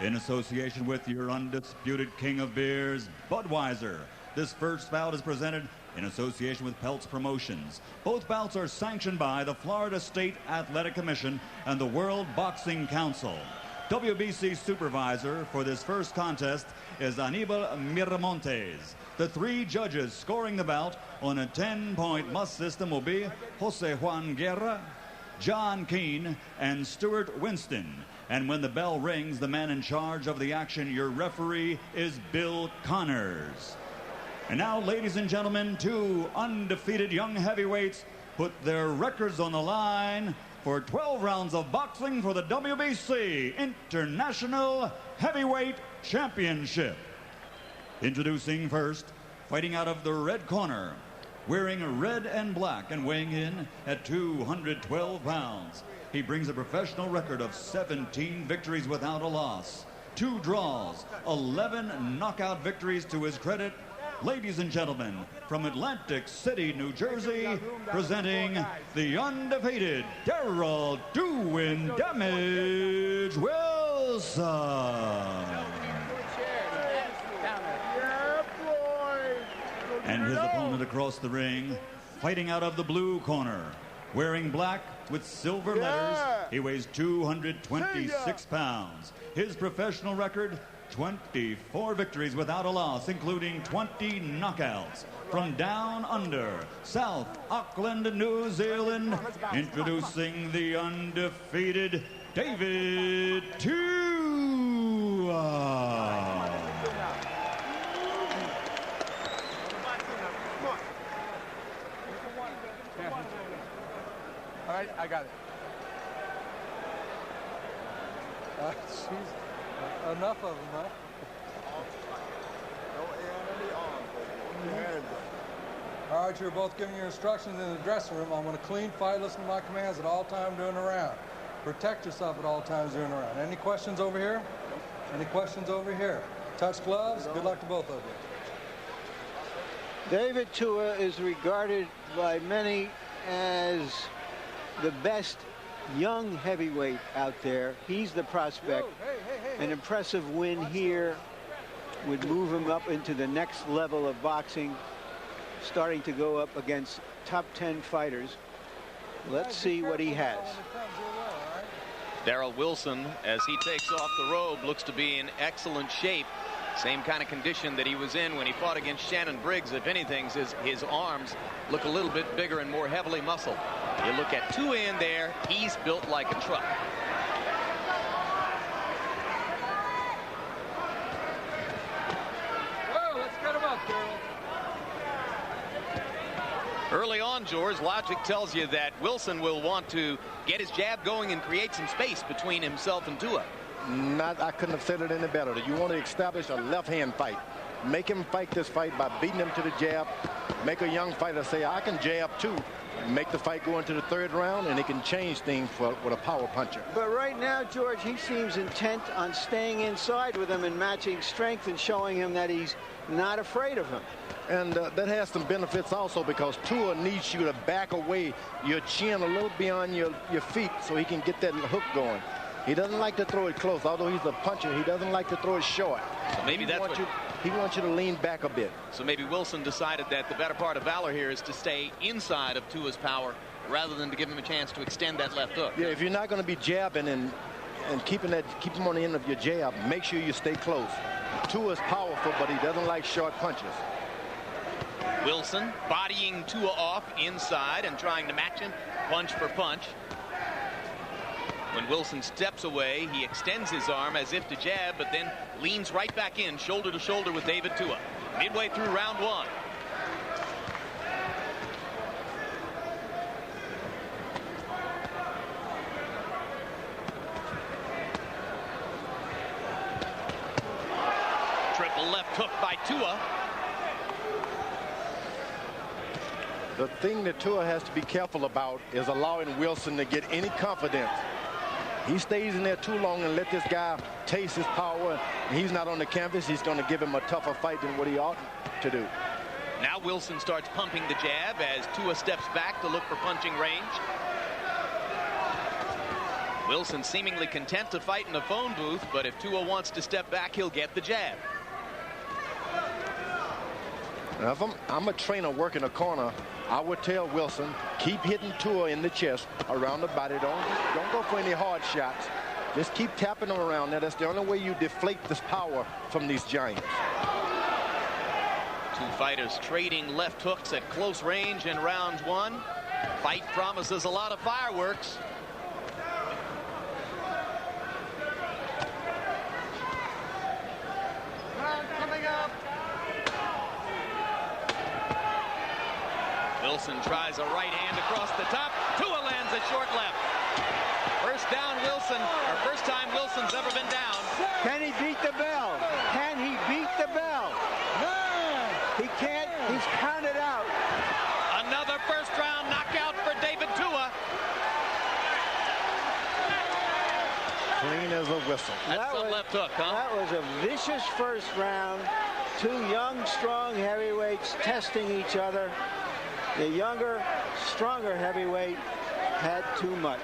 In association with your undisputed king of beers, Budweiser. This first bout is presented in association with Peltz Promotions. Both bouts are sanctioned by the Florida State Athletic Commission and the World Boxing Council. WBC supervisor for this first contest is Anibal Miramontes. The three judges scoring the bout on a 10-point must system will be Jose Juan Guerra, John Keane, and Stuart Winston. And when the bell rings, the man in charge of the action, your referee, is Bill Connors. And now, ladies and gentlemen, two undefeated young heavyweights put their records on the line for 12 rounds of boxing for the WBC International Heavyweight Championship. Introducing first, fighting out of the red corner, wearing red and black and weighing in at 212 pounds. He brings a professional record of 17 victories without a loss, 2 draws, 11 knockout victories to his credit. Ladies and gentlemen, from Atlantic City, New Jersey, presenting the undefeated Darroll Doing Damage Wilson. And his opponent across the ring, fighting out of the blue corner, wearing black with silver letters. He weighs 226 pounds. His professional record, 24 victories without a loss, including 20 knockouts. From down under, South Auckland, New Zealand, introducing the undefeated David Tua. All right, I got it. Enough of them, huh? All right, you're both giving your instructions in the dressing room. I want a clean fight. Listen to my commands at all times during the round. Protect yourself at all times during the round. Any questions over here? Any questions over here? Touch gloves. Good luck to both of you. David Tua is regarded by many as the best young heavyweight out there. He's the prospect. An impressive win here would move him up into the next level of boxing, starting to go up against top 10 fighters. Let's see what he has. Darrell Wilson, as he takes off the robe, looks to be in excellent shape. Same kind of condition that he was in when he fought against Shannon Briggs. If anything, his arms look a little bit bigger and more heavily muscled. You look at Tua in there, he's built like a truck. Well, let's get him up, Darrell. Early on, George, logic tells you that Wilson will want to get his jab going and create some space between himself and Tua. I couldn't have said it any better. You want to establish a left-hand fight. Make him fight this fight by beating him to the jab. Make a young fighter say, I can jab too. Make the fight go into the third round, and he can change things with a power puncher. But right now, George, he seems intent on staying inside with him and matching strength and showing him that he's not afraid of him. And that has some benefits also, because Tua needs you to back away your chin a little beyond your feet so he can get that hook going. He doesn't like to throw it close. Although he's a puncher, he doesn't like to throw it short. So maybe he wants you to lean back a bit. So maybe Wilson decided that the better part of valor here is to stay inside of Tua's power rather than to give him a chance to extend that left hook. Yeah, if you're not going to be jabbing and keep him on the end of your jab, make sure you stay close. Tua's powerful, but he doesn't like short punches. Wilson bodying Tua off inside and trying to match him punch for punch. When Wilson steps away, he extends his arm as if to jab, but then leans right back in, shoulder to shoulder with David Tua. Midway through round one. Triple left hook by Tua. The thing that Tua has to be careful about is allowing Wilson to get any confidence. He stays in there too long and let this guy taste his power. And he's not on the canvas. He's going to give him a tougher fight than what he ought to do. Now Wilson starts pumping the jab as Tua steps back to look for punching range. Wilson seemingly content to fight in the phone booth, but if Tua wants to step back, he'll get the jab. Now, if I'm a trainer working a corner, I would tell Wilson, keep hitting Tua in the chest, around the body. Don't go for any hard shots. Just keep tapping them around there. That's the only way you deflate this power from these giants. Two fighters trading left hooks at close range in round one. Fight promises a lot of fireworks. Coming up. Wilson tries a right hand across the top. Tua lands a short left. First down Wilson, or first time Wilson's ever been down. Can he beat the bell? Can he beat the bell? He can't. He's counted out. Another first round knockout for David Tua. Clean as a whistle. That's a left hook, huh? That was a vicious first round. Two young, strong heavyweights testing each other. The younger, stronger heavyweight had too much.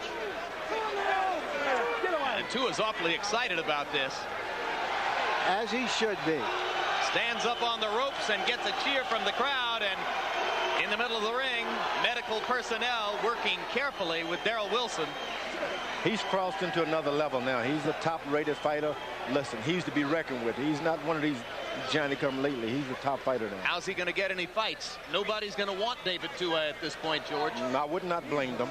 And Tua's awfully excited about this. As he should be. Stands up on the ropes and gets a cheer from the crowd. And in the middle of the ring, medical personnel working carefully with Darroll Wilson. He's crossed into another level now. He's a top-rated fighter. Listen, he's to be reckoned with. He's not one of these Johnny-come-lately. He's a top fighter now. How's he going to get any fights? Nobody's going to want David Tua at this point, George. I would not blame them.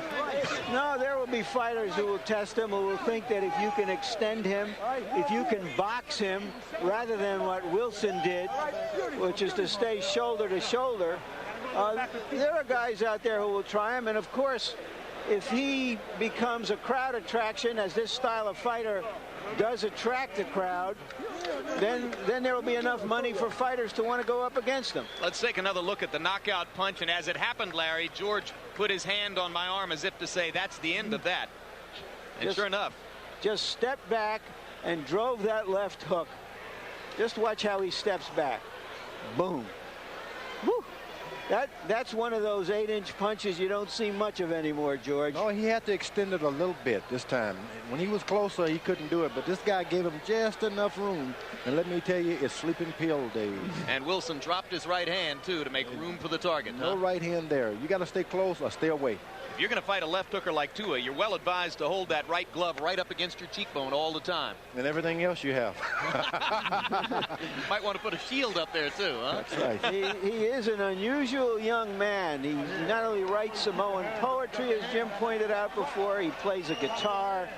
No, there will be fighters who will test him, who will think that if you can extend him, if you can box him, rather than what Wilson did, which is to stay shoulder to shoulder, there are guys out there who will try him. And, of course, if he becomes a crowd attraction, as this style of fighter does attract a crowd, then there will be enough money for fighters to want to go up against him. Let's take another look at the knockout punch. And as it happened, Larry, George put his hand on my arm as if to say, that's the end of that. And sure enough. Just stepped back and drove that left hook. Just watch how he steps back. Boom. Woo. That's one of those 8-inch punches you don't see much of anymore, George. Oh, he had to extend it a little bit this time. When he was closer, he couldn't do it, but this guy gave him just enough room. And let me tell you, it's sleeping pill days. And Wilson dropped his right hand, too, to make room for the target. No right hand there. You got to stay close or stay away. If you're going to fight a left hooker like Tua, you're well advised to hold that right glove right up against your cheekbone all the time. And everything else you have. Might want to put a shield up there, too, huh? That's right. He is an unusual young man. He not only writes Samoan poetry, as Jim pointed out before, he plays a guitar.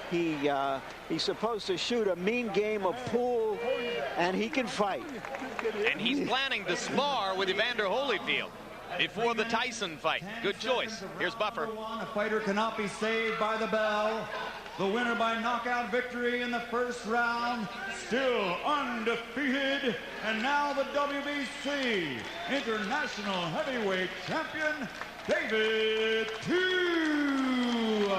He's supposed to shoot a mean game of pool, and he can fight. And he's planning to spar with Evander Holyfield before the Tyson fight. Good choice. Here's Buffer. A fighter cannot be saved by the bell. The winner by knockout victory in the first round, still undefeated, and now the WBC International Heavyweight Champion, David Tua.